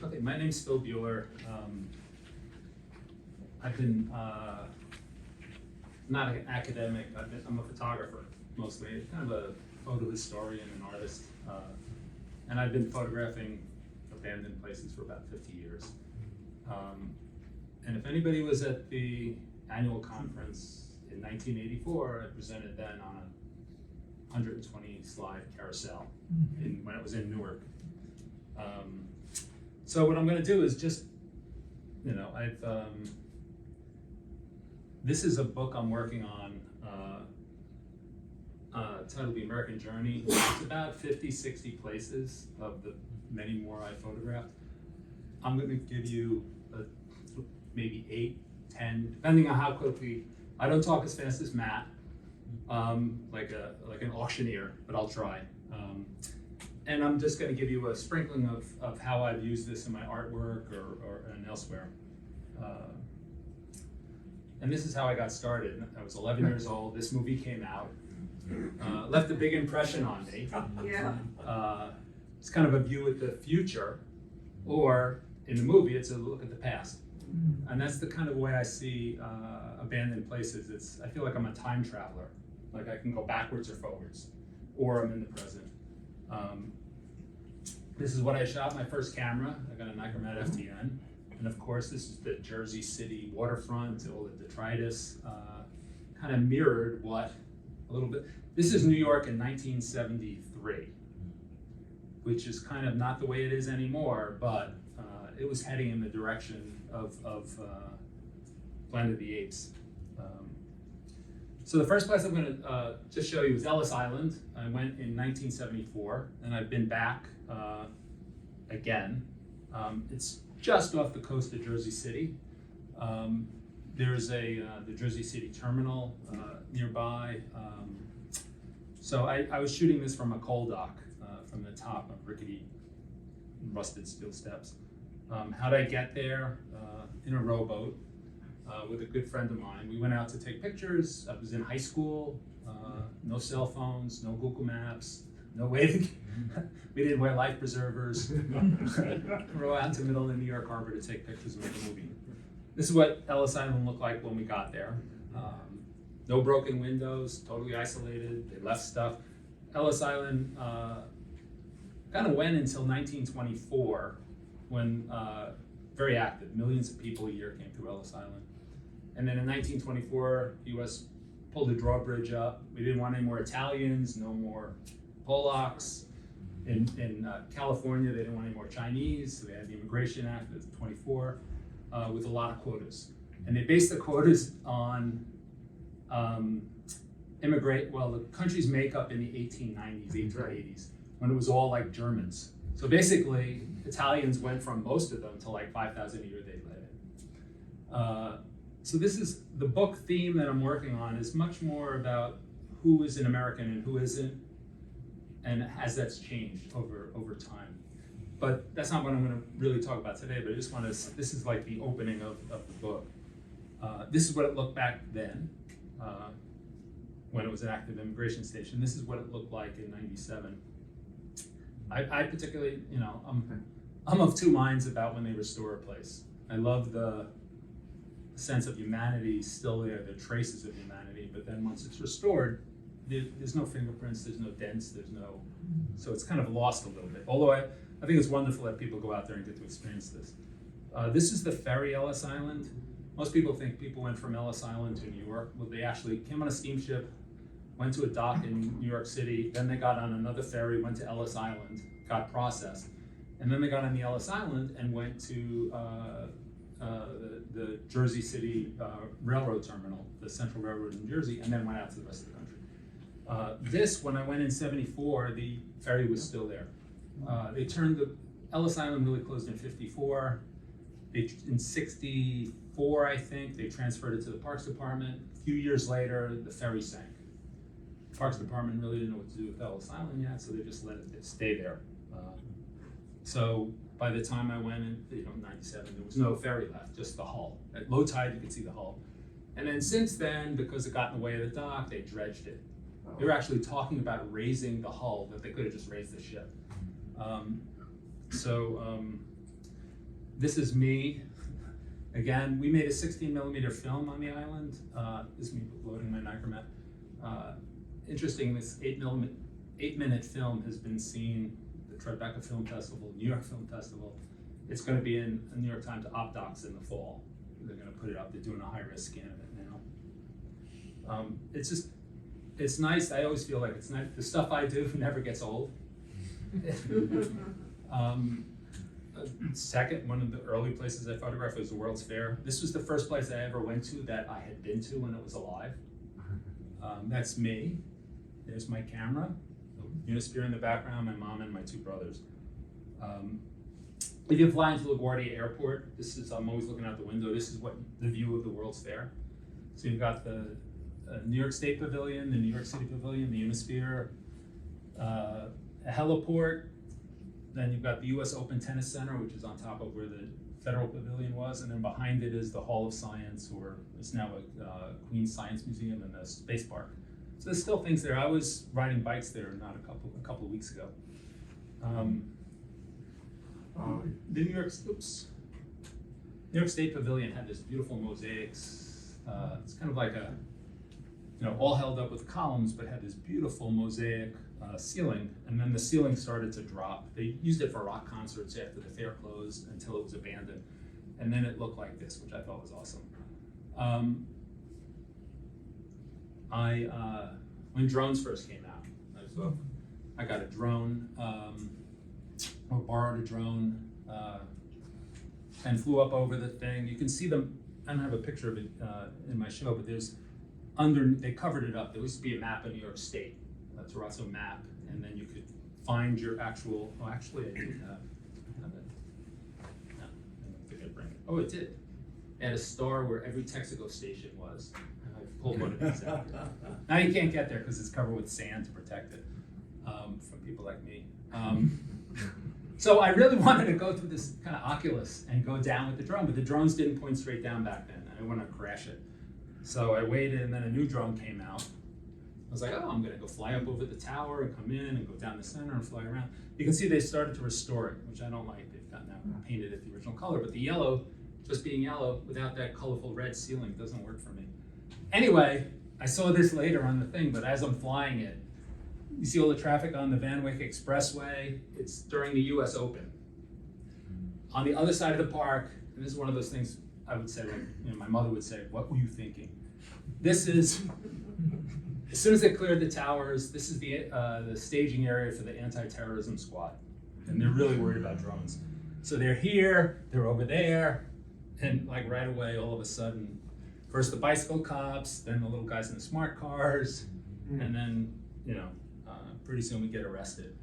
Okay, my name's Phil Buehler. I've been not an academic. I'm a photographer mostly, kind of a photo historian and artist, and I've been photographing abandoned places for about 50 years. And if anybody was at the annual conference in 1984, I presented then on a 120 slide carousel when it was in Newark. So what I'm going to do is just, this is a book I'm working on titled The American Journey. It's about 50, 60 places of the many more I photographed. I'm going to give you maybe 8, 10, depending on how quickly. I don't talk as fast as Matt, like an auctioneer, but I'll try. And I'm just going to give you a sprinkling of how I've used this in my artwork and elsewhere. And this is how I got started. I was 11 years old. This movie came out. Left a big impression on me. Yeah. It's kind of a view at the future, or in the movie, it's a look at the past. And that's the kind of way I see abandoned places. I feel like I'm a time traveler. Like I can go backwards or forwards, or I'm in the present. This is what I shot my first camera. I got a Nikon FTN. And of course, this is the Jersey City waterfront, all the detritus, kind of mirrored what a little bit. This is New York in 1973, which is kind of not the way it is anymore, but it was heading in the direction of Planet of the Apes. So the first place I'm going to just show you is Ellis Island. I went in 1974, and I've been back again. It's just off the coast of Jersey City. There's the Jersey City terminal nearby. So I was shooting this from a coal dock from the top of rickety rusted steel steps. How'd I get there? In a rowboat with a good friend of mine. We went out to take pictures. I was in high school, no cell phones, no Google Maps, no way to, we didn't wear life preservers. Row out to the middle of the New York Harbor to take pictures and make a movie. This is what Ellis Island looked like when we got there. No broken windows, totally isolated. They left stuff. Ellis Island kind of went until 1924 when very active. Millions of people a year came through Ellis Island. And then in 1924, the US pulled the drawbridge up. We didn't want any more Italians, no more Polacks. In California, they didn't want any more Chinese, so they had the Immigration Act of 24 with a lot of quotas. And they based the quotas on the country's makeup in the 1890s, 1880s, when it was all like Germans. So basically, Italians went from most of them to like 5,000 a year they let in. So this is the book theme that I'm working on is much more about who is an American and who isn't, and as that's changed over time. But that's not what I'm going to really talk about today, but I just want to, this is like the opening of the book. This is what it looked back then, when it was an active immigration station. This is what it looked like in 97. I particularly, I'm of two minds about when they restore a place. I love the sense of humanity still there, the traces of humanity, but then once it's restored, there's no fingerprints, there's no dents, so it's kind of lost a little bit. Although I think it's wonderful that people go out there and get to experience this. This is the ferry Ellis Island. Most people think people went from Ellis Island to New York. Well, they actually came on a steamship, went to a dock in New York City, then they got on another ferry, went to Ellis Island, got processed, and then they got on the Ellis Island and went to the Jersey City Railroad Terminal, the Central Railroad in Jersey, and then went out to the rest of the country. When I went in 74, the ferry was still there. They turned Ellis Island really closed in 54. In 64, I think, they transferred it to the Parks Department. A few years later, the ferry sank. The Parks Department really didn't know what to do with Ellis Island yet, so they just let it stay there. So by the time I went in, 97, there was no ferry left, just the hull. At low tide, you could see the hull. And then since then, because it got in the way of the dock, they dredged it. They were actually talking about raising the hull, but they could have just raised the ship. This is me. Again, we made a 16mm film on the island. This is me loading my Micromet. Interesting, this 8-minute film has been seen at the Tribeca Film Festival, New York Film Festival. It's going to be in a New York Times op docs in the fall. They're going to put it up. They're doing a high-risk scan of it now. It's nice. I always feel like it's nice. The stuff I do never gets old. Second, one of the early places I photographed was the World's Fair. This was the first place I ever went to that I had been to when it was alive. That's me. There's my camera. Unisphere in the background, my mom and my two brothers. If you fly into LaGuardia Airport, I'm always looking out the window. This is what the view of the World's Fair. So you've got the New York State Pavilion, the New York City Pavilion, the Unisphere, a heliport. Then you've got the US Open Tennis Center, which is on top of where the Federal Pavilion was, and then behind it is the Hall of Science, or it's now a Queen's Science Museum, and the Space Park. So there's still things there. I was riding bikes there a couple of weeks ago. The New York State Pavilion had this beautiful mosaics. It's kind of like all held up with columns, but had this beautiful mosaic ceiling, and then the ceiling started to drop. They used it for rock concerts after the fair closed until it was abandoned, and then it looked like this, which I thought was awesome. When drones first came out, I got a drone, or borrowed a drone, and flew up over the thing. You can see them. I don't have a picture of it in my show, but they covered it up. There used to be a map of New York State, a terrazzo map, and then you could find your actual, actually I didn't have it. No, I don't think I bring it. Oh, it did. It had a star where every Texaco station was. I pulled one of these out. Now you can't get there because it's covered with sand to protect it from people like me. So I really wanted to go through this kind of Oculus and go down with the drone, but the drones didn't point straight down back then. I didn't want to crash it. So I waited, and then a new drone came out. I was like, oh, I'm gonna go fly up over the tower and come in and go down the center and fly around. You can see they started to restore it, which I don't like. They've gotten that painted at the original color, but the yellow, just being yellow without that colorful red ceiling doesn't work for me. Anyway, I saw this later on the thing, but as I'm flying it, you see all the traffic on the Van Wyck Expressway. It's during the US Open. On the other side of the park, and this is one of those things I would say, my mother would say, what were you thinking? This is, as soon as they cleared the towers, this is the staging area for the anti-terrorism squad. And they're really worried about drones. So they're here, they're over there, and like right away, all of a sudden, first the bicycle cops, then the little guys in the smart cars, and then, pretty soon we get arrested.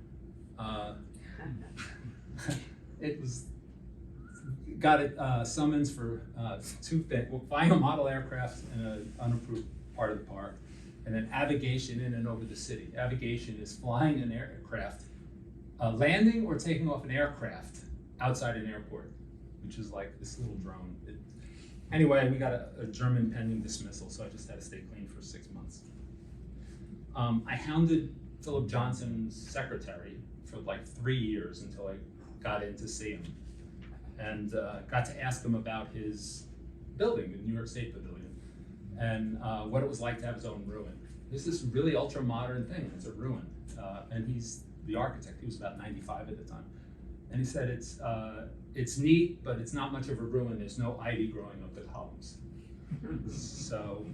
It was, got a summons for two things. Well, flying a model aircraft in an unapproved part of the park, and then avigation in and over the city. Avigation is flying an aircraft, landing or taking off an aircraft outside an airport, which is like this little drone. Anyway, we got a German pending dismissal, so I just had to stay clean for 6 months. I hounded Philip Johnson's secretary for like 3 years until I got in to see him, and got to ask him about his building, the New York State Pavilion, and what it was like to have his own ruin. This is really ultra-modern thing, it's a ruin, and he's the architect. He was about 95 at the time, and he said it's neat, but it's not much of a ruin. There's no ivy growing up the columns. So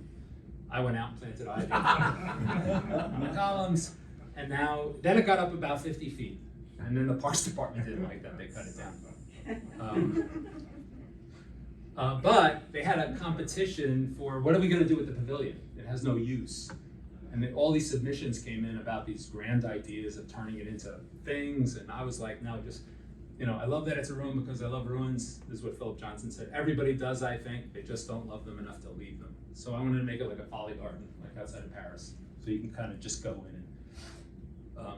I went out and planted ivy on the columns, and then it got up about 50 feet, and then the Parks Department didn't like that. They cut it down. But they had a competition for what are we going to do with the pavilion? It has no use. And then all these submissions came in about these grand ideas of turning it into things, and I was like, no, just, I love that it's a ruin because I love ruins. This is what Philip Johnson said. Everybody does, I think. They just don't love them enough to leave them. So I wanted to make it like a folly garden, like outside of Paris, so you can kind of just go in.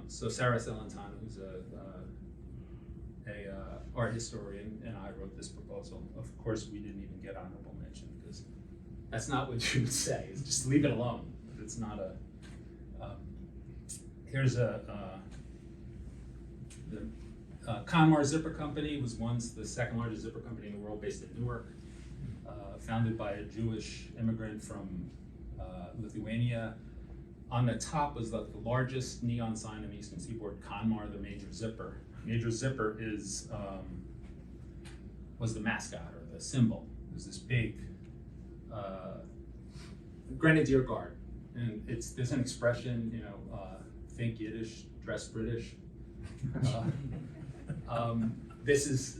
So Sarah Celentano, who's a art historian, and I wrote this proposal. Of course, we didn't even get honorable mention because that's not what you would say. It's just leave it alone. It's not a. Here's the Conmar Zipper Company was once the second largest zipper company in the world, based in Newark, founded by a Jewish immigrant from Lithuania. On the top was the largest neon sign on the Eastern Seaboard, Conmar, the Major Zipper. Major Zipper was the mascot or the symbol. It was this big Grenadier Guard, and there's an expression, think Yiddish, dress British. This is,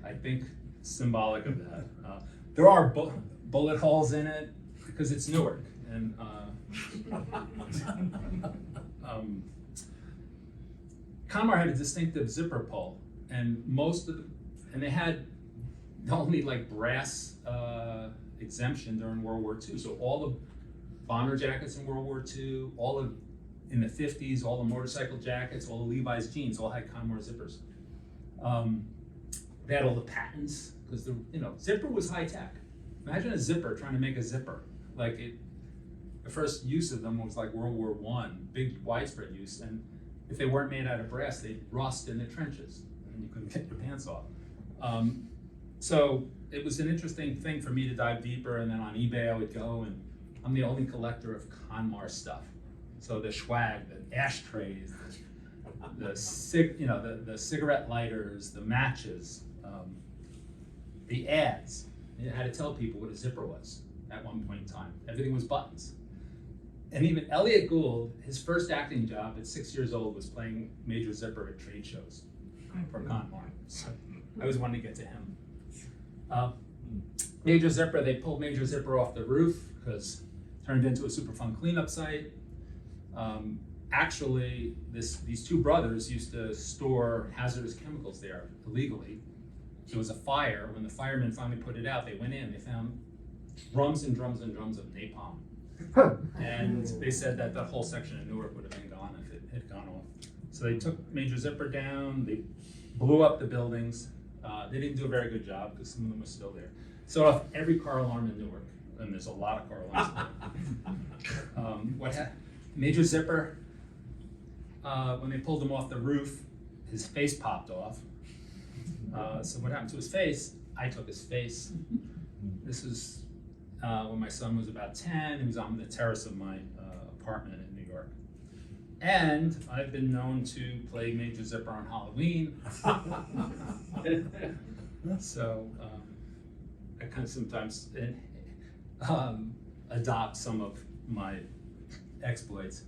I think, symbolic of that. There are bullet holes in it because it's Newark, and Conmar had a distinctive zipper pull, and they had only like brass exemption during World War II. So all the bomber jackets in World War II, in the 50s, all the motorcycle jackets, all the Levi's jeans, all had Conmar zippers. They had all the patents because zipper was high tech. Imagine a zipper trying to make a zipper. The first use of them was like World War I, big widespread use. And if they weren't made out of brass, they'd rust in the trenches and you couldn't get your pants off. So it was an interesting thing for me to dive deeper, and then on eBay I would go, and I'm the only collector of Conmar stuff. So the swag, the ashtrays, the cigarette lighters, the matches, the ads. I had to tell people what a zipper was at one point in time. Everything was buttons. And even Elliot Gould, his first acting job at 6 years old was playing Major Zipper at trade shows for Conmar. So I always wanted to get to him. Major Zipper, they pulled Major Zipper off the roof because it turned into a Superfund cleanup site. Actually, these two brothers used to store hazardous chemicals there illegally. There was a fire. When the firemen finally put it out, they went in, they found drums and drums and drums of napalm. And they said that whole section of Newark would have been gone if it had gone off. So they took Major Zipper down, they blew up the buildings. They didn't do a very good job because some of them were still there. So off every car alarm in Newark, and there's a lot of car alarms. Major Zipper, when they pulled him off the roof, his face popped off. So what happened to his face? I took his face. This is when my son was about 10. He was on the terrace of my apartment in New York. And I've been known to play Major Zipper on Halloween. So I kind of sometimes adopt some of my exploits.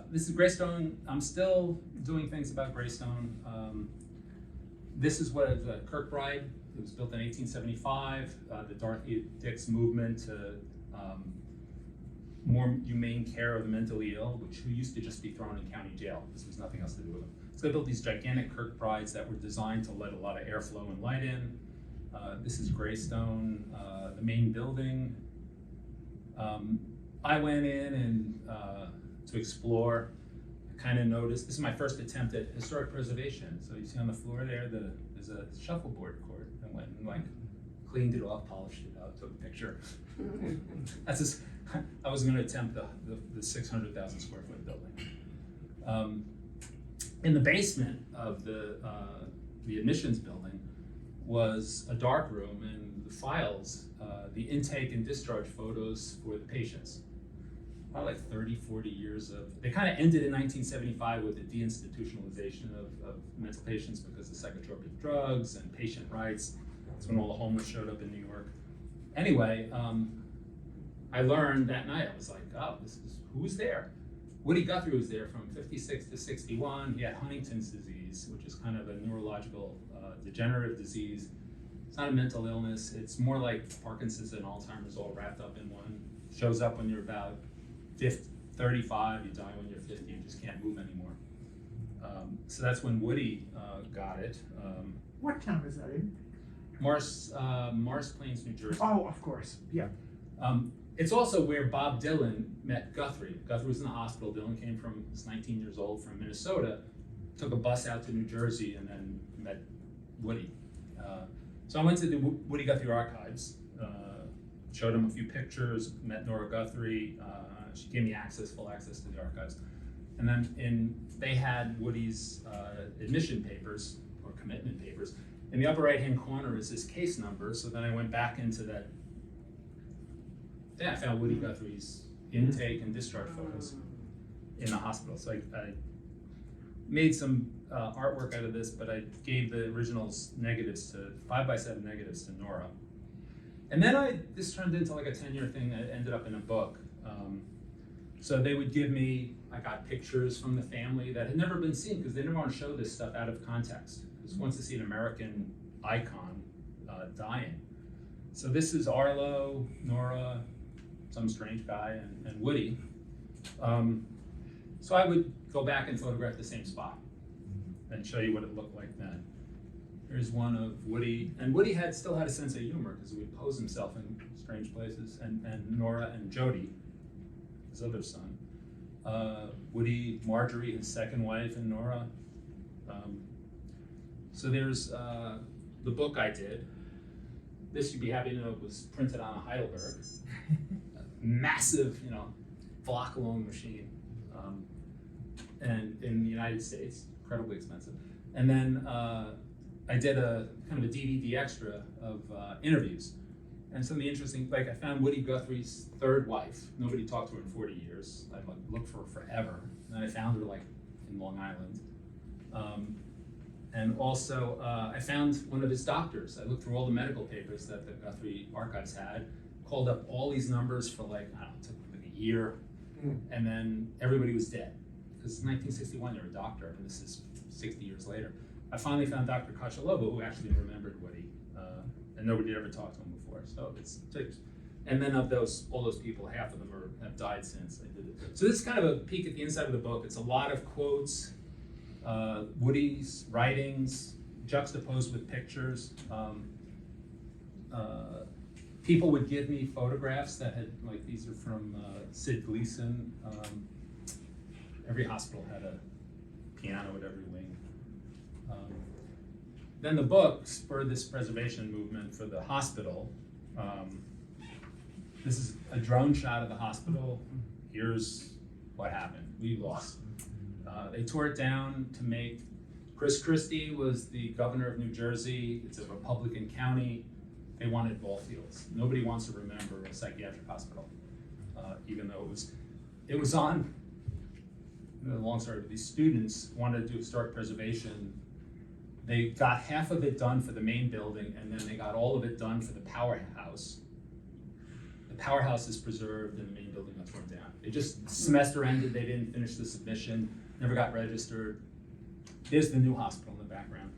This is Greystone. I'm still doing things about Greystone. This is what is Kirkbride. It was built in 1875. The Dorothy Dix movement to more humane care of the mentally ill, who used to just be thrown in county jail. This was nothing else to do with them. So they built these gigantic Kirkbrides that were designed to let a lot of airflow and light in. This is Greystone, the main building. I went in and to explore. I kind of noticed, this is my first attempt at historic preservation. So you see on the floor there, there's a shuffleboard court. I went and cleaned it off, polished it out, took a picture. I was going to attempt the 600,000 square foot building. In the basement of the admissions building was a dark room, and the files, the intake and discharge photos for the patients. Probably like 30, 40 years of, they kind of ended in 1975 with the deinstitutionalization of mental patients because of psychotropic drugs and patient rights. That's when all the homeless showed up in New York. Anyway, I learned that night, I was like, oh, who was there? Woody Guthrie was there from 56 to 61. He had Huntington's disease, which is kind of a neurological degenerative disease. It's not a mental illness. It's more like Parkinson's and Alzheimer's all wrapped up in one. Shows up when you're about 35, you die when you're 50, you just can't move anymore. So that's when Woody got it. What town is that in? Morris Plains, New Jersey. Oh, of course, yeah. It's also where Bob Dylan met Guthrie. Guthrie was in the hospital. Dylan came from, was 19 years old, from Minnesota, took a bus out to New Jersey, and then met Woody. So I went to the Woody Guthrie archives, showed him a few pictures, met Nora Guthrie. She gave me full access to the archives. And then they had Woody's admission papers commitment papers. In the upper right-hand corner is this case number, so then I went back into that. Yeah, I found Woody Guthrie's intake and discharge photos in the hospital. So I made some artwork out of this, but I gave the originals negatives to 5x7 negatives to Nora. And then this turned into like a 10-year thing that ended up in a book. So they would give me, I got pictures from the family that had never been seen because they never want to show this stuff out of context. Because once to see an American icon dying. So this is Arlo, Nora, some strange guy, and Woody. So I would go back and photograph the same spot and show you what it looked like then. Here's one of Woody, and Woody still had a sense of humor because he would pose himself in strange places, and Nora and Jody, his other son. Woody, Marjorie, his second wife, and Nora. So there's the book I did. This, you'd be happy to know, was printed on a Heidelberg. Massive, block-long machine. And in the United States, incredibly expensive. And then I did a kind of a DVD extra of interviews. And some of the interesting, like I found Woody Guthrie's third wife. Nobody talked to her in 40 years. I looked for her forever. And then I found her in Long Island. And also I found one of his doctors. I looked through all the medical papers that the Guthrie archives had, called up all these numbers for it took like a year. And then everybody was dead. Because 1961, they were a doctor, and this is 60 years later. I finally found Dr. Kachalobo, who actually remembered Woody, and nobody had ever talked to him before. So and then of all those people, half of them have died since I did it. So this is kind of a peek at the inside of the book. It's a lot of quotes, Woody's writings, juxtaposed with pictures. People would give me photographs that had, these are from Sid Gleason. Every hospital had a piano at every wing. Then the book spurred this preservation movement for the hospital. This is a drone shot of the hospital. Here's what happened. We lost. They tore it down to make, Chris Christie was the governor of New Jersey. It's a Republican county. They wanted ball fields. Nobody wants to remember a psychiatric hospital, even though it was on. Long story, but these students wanted to do historic preservation. They got half of it done for the main building, and then they got all of it done for the powerhouse. The powerhouse is preserved, and the main building got torn down. It just, semester ended, they didn't finish the submission, never got registered. There's the new hospital in the background.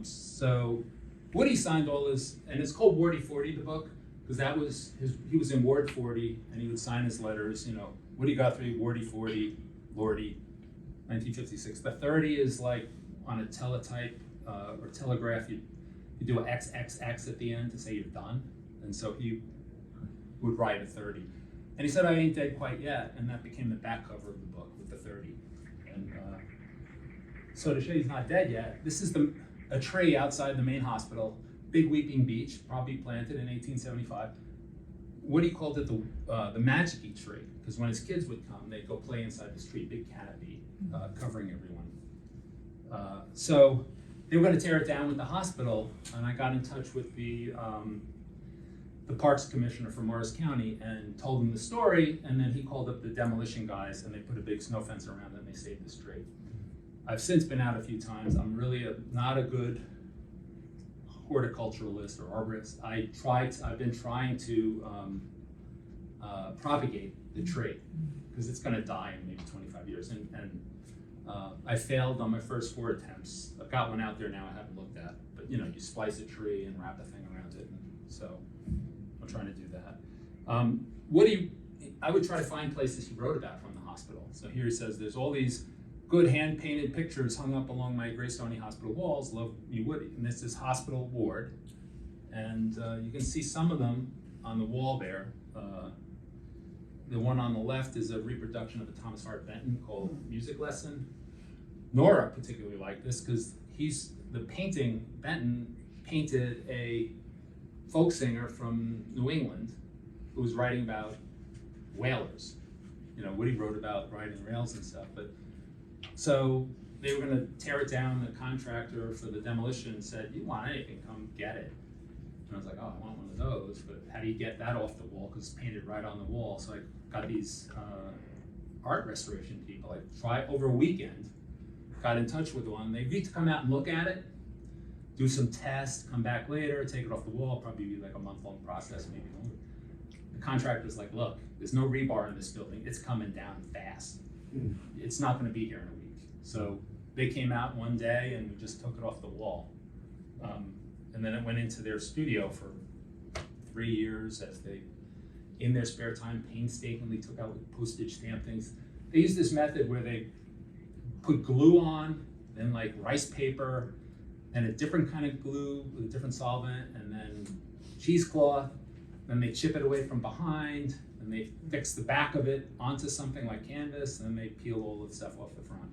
So Woody signed all this, and it's called Wardy 40, the book, because he was in Ward 40, and he would sign his letters, Woody Guthrie, Wardy 40, Lordy, 1956. The 30 is like on a teletype or telegraph, you do a XXX at the end to say you're done. And so he would write a 30. And he said, I ain't dead quite yet. And that became the back cover of the book with the 30. And so to show he's not dead yet, this is a tree outside the main hospital, big weeping beech, probably planted in 1875. Woody called it the magic-y tree, because when his kids would come, they'd go play inside this tree, big canopy covering everyone. So they were going to tear it down with the hospital, and I got in touch with the Parks Commissioner for Morris County and told him the story, and then he called up the demolition guys, and they put a big snow fence around it, and they saved this tree. I've since been out a few times. I'm really not a good horticulturalist or arborist. I've been trying to propagate the tree because it's going to die in maybe 25 years. And I failed on my first 4 attempts. I've got one out there now I haven't looked at, but you splice a tree and wrap a thing around it. And so I'm trying to do that. Woody, I would try to find places he wrote about from the hospital. So here he says there's all these good hand-painted pictures hung up along my Greystone Hospital walls, love me Woody. And this is hospital ward. And you can see some of them on the wall there. The one on the left is a reproduction of a Thomas Hart Benton called Music Lesson. Nora particularly liked this because Benton painted a folk singer from New England who was writing about whalers. Woody wrote about riding rails and stuff, but so they were gonna tear it down. The contractor for the demolition said, "You want anything, come get it." And I was like, "Oh, I want one of those," but how do you get that off the wall? Because it's painted right on the wall. So I got these art restoration people. I tried over a weekend, got in touch with one. They agreed to come out and look at it, do some tests, come back later, take it off the wall. Probably be like a month-long process, maybe longer. The contractor's like, "Look, there's no rebar in this building. It's coming down fast. It's not going to be here in a week." So they came out one day and we just took it off the wall. And then it went into their studio for 3 years as they, in their spare time, painstakingly took out with postage stamp things. They used this method where they put glue on, then like rice paper, and a different kind of glue with a different solvent, and then cheesecloth. Then they chip it away from behind, and they fix the back of it onto something like canvas, and then they peel all the stuff off the front.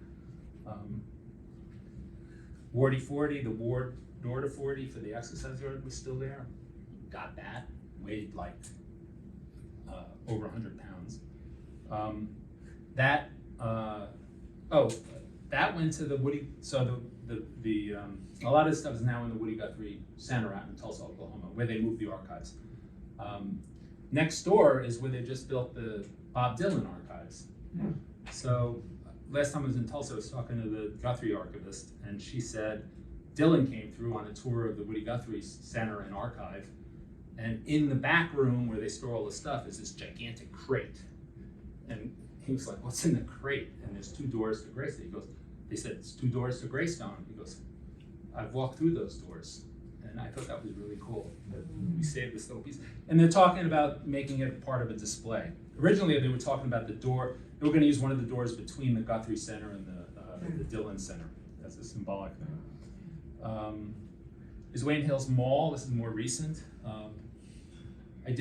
Wardy 40, the ward door to 40 for the exercise yard was still there. Got that, weighed like over 100 pounds. That went to the Woody, so a lot of this stuff is now in the Woody Guthrie Center out in Tulsa, Oklahoma, where they moved the archives. Next door is where they just built the Bob Dylan archives. So last time I was in Tulsa, I was talking to the Guthrie archivist, and she said Dylan came through on a tour of the Woody Guthrie Center and Archive, and in the back room where they store all the stuff is this gigantic crate. And he was like, "What's in the crate?" And there's 2 doors to Greystone. He goes, "They said it's 2 doors to Greystone." He goes, "I've walked through those doors." And I thought that was really cool, that we saved this little piece. And they're talking about making it part of a display. Originally, they were talking about the door. They were going to use one of the doors between the Guthrie Center and the Dylan Center as a symbolic thing. Is Wayne Hills Mall. This is more recent. I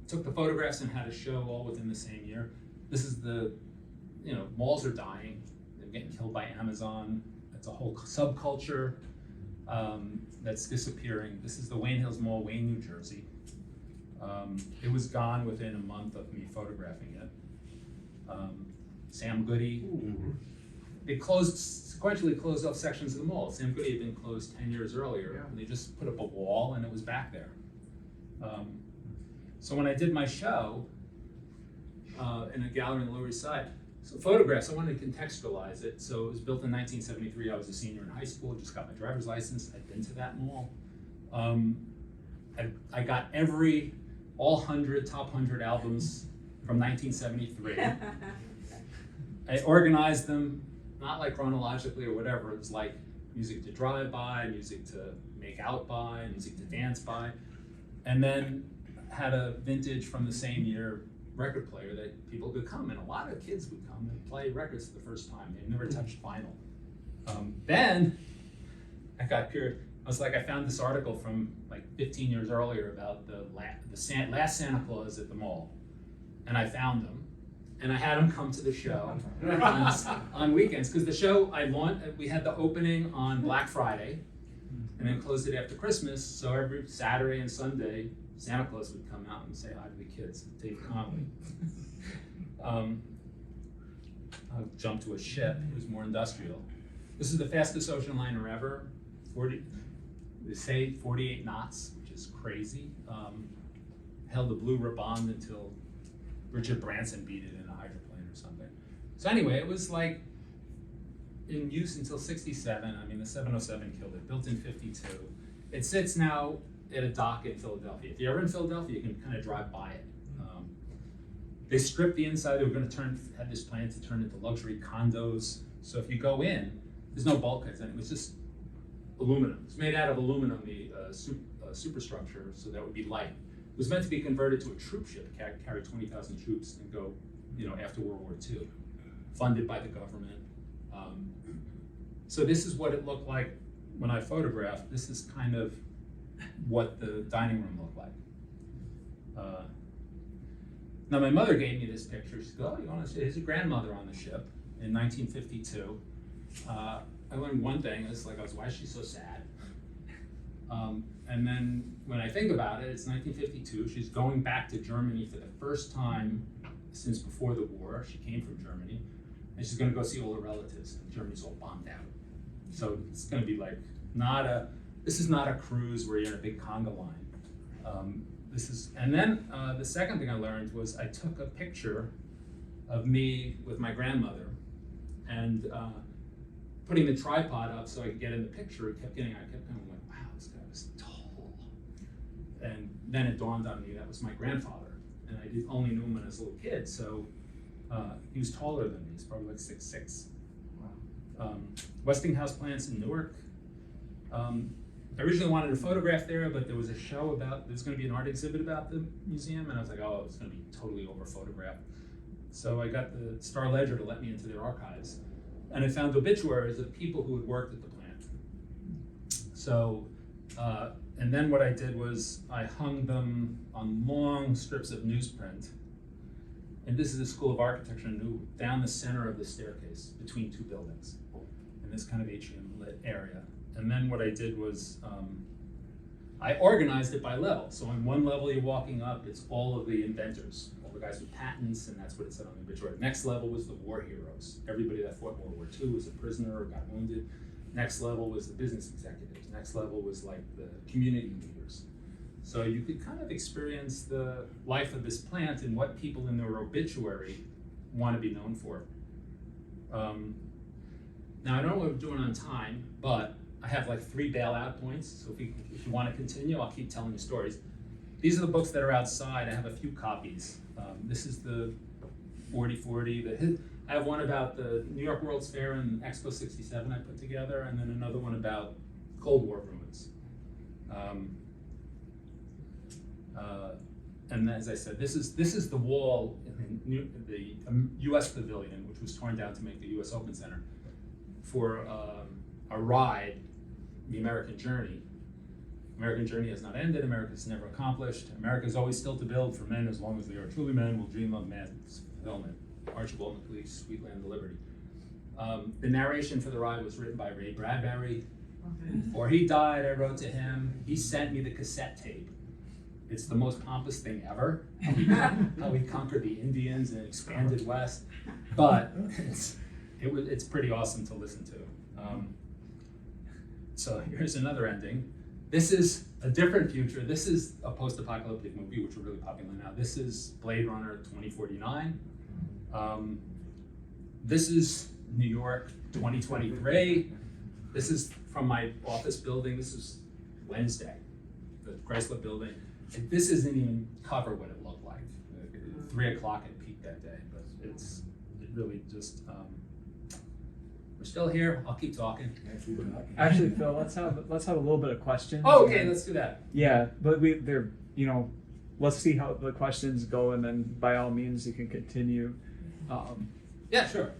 took the photographs and had a show all within the same year. This is malls are dying. They're getting killed by Amazon. It's a whole subculture that's disappearing. This is the Wayne Hills Mall, Wayne, New Jersey. It was gone within a month of me photographing it. Sam Goody. They sequentially closed off sections of the mall. Sam Goody had been closed 10 years earlier, and they just put up a wall and it was back there. So when I did my show in a gallery in the Lower East Side, so photographs, I wanted to contextualize it. So it was built in 1973. I was a senior in high school, just got my driver's license. I'd been to that mall. I got all 100 top 100 albums from 1973. I organized them, not like chronologically or whatever. It was like music to drive by, music to make out by, music to dance by. And then had a vintage from the same year record player that people could come, and a lot of kids would come and play records for the first time. They've never touched vinyl. Then I got curious. I found this article from like 15 years earlier about the last Santa Claus at the mall, and I found them, and I had them come to the show on weekends, because the show we had the opening on Black Friday, and then closed it after Christmas. So every Saturday and Sunday, Santa Claus would come out and say hi to the kids, Dave Conley. I'll jump to a ship. It was more industrial. This is the fastest ocean liner ever. They say 48 knots, which is crazy. Held the Blue Ribbon until Richard Branson beat it in a hydroplane or something. So anyway, it was like in use until 67. I mean, the 707 killed it, built in 52. It sits now at a dock in Philadelphia. If you're ever in Philadelphia, you can kind of drive by it. They stripped the inside. They were going to had this plan to turn into luxury condos. So if you go in, there's no bulkheads, and it was just aluminum. It's made out of aluminum, the superstructure, so that would be light. It was meant to be converted to a troop ship, carry 20,000 troops and go, after World War II, funded by the government. So this is what it looked like when I photographed. This is kind of what the dining room looked like. Now my mother gave me this picture. She said, "Oh, you want to see his grandmother on the ship in 1952." I learned one thing. It's like, why is she so sad? And then when I think about it, it's 1952. She's going back to Germany for the first time since before the war. She came from Germany. and she's gonna go see all her relatives, and Germany's all bombed out. So it's gonna be like, this is not a cruise where you're in a big conga line. And then the second thing I learned was I took a picture of me with my grandmother, and putting the tripod up so I could get in the picture. I kept going like, wow, this guy was tall. And then it dawned on me that was my grandfather, and I only knew him when I was a little kid. So he was taller than me. He's probably like 6'6". Wow. Westinghouse Plant's in Newark. I originally wanted to photograph there, but there was a show there's going to be an art exhibit about the museum, and I was like, oh, it's going to be totally over photographed. So I got the Star Ledger to let me into their archives, and I found obituaries of people who had worked at the plant. So, and then what I did was I hung them on long strips of newsprint, and this is the School of Architecture down the center of the staircase between two buildings, in this kind of atrium-lit area. And then what I did was I organized it by level. So on one level you're walking up, it's all of the inventors, all the guys with patents, and that's what it said on the obituary. Next level was the war heroes. Everybody that fought World War II was a prisoner or got wounded. Next level was the business executives. Next level was like the community leaders. So you could kind of experience the life of this plant and what people in their obituary want to be known for. Now I don't know what we're doing on time, but I have like 3 bailout points, so if you want to continue, I'll keep telling you stories. These are the books that are outside. I have a few copies. This is the 4040. I have one about the New York World's Fair and Expo 67 I put together, and then another one about Cold War ruins. And as I said, this is the wall in the U.S. Pavilion, which was torn down to make the U.S. Open Center, for a ride, the American Journey. American Journey has not ended. America's never accomplished. America is always still to build, for men as long as they are truly men will dream of man's fulfillment. Archibald MacLeish, Sweet Land of Liberty. The narration for the ride was written by Ray Bradbury. Before he died, I wrote to him. He sent me the cassette tape. It's the most pompous thing ever, how we conquered the Indians and expanded west. But it's pretty awesome to listen to. So here's another ending. This is a different future. This is a post-apocalyptic movie, which are really popular now. This is Blade Runner 2049. This is New York 2023. This is from my office building. This is Wednesday, the Chrysler building. And this doesn't even cover what it looked like. 3 o'clock at peak that day, but it really just, we're still here. I'll keep talking. Actually, Phil, let's have a little bit of questions. Oh, okay, let's do that. Yeah, but let's see how the questions go, and then by all means you can continue. Yeah, sure.